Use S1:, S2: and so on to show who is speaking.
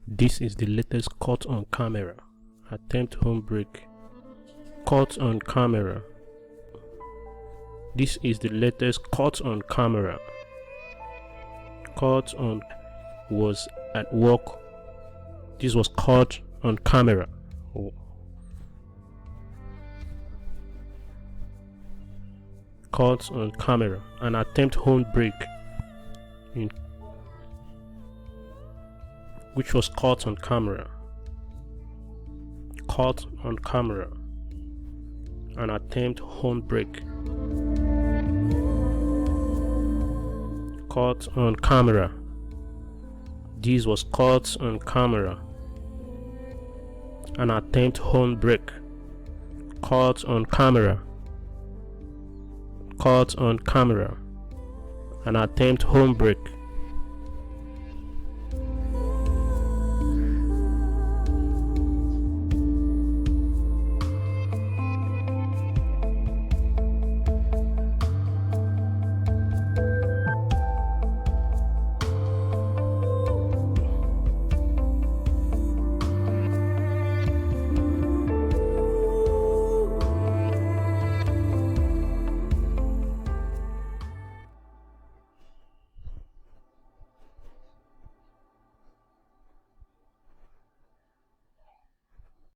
S1: This is the latest caught on camera. Attempt home break. Caught on camera. This is the latest caught on camera. Caught on was at work. This was caught on camera. Caught on camera. An attempt home break which was caught on camera. Caught on camera. An attempt home break. Caught on camera. This was caught on camera. An attempt home break. Caught on camera. Caught on camera. An attempt home break.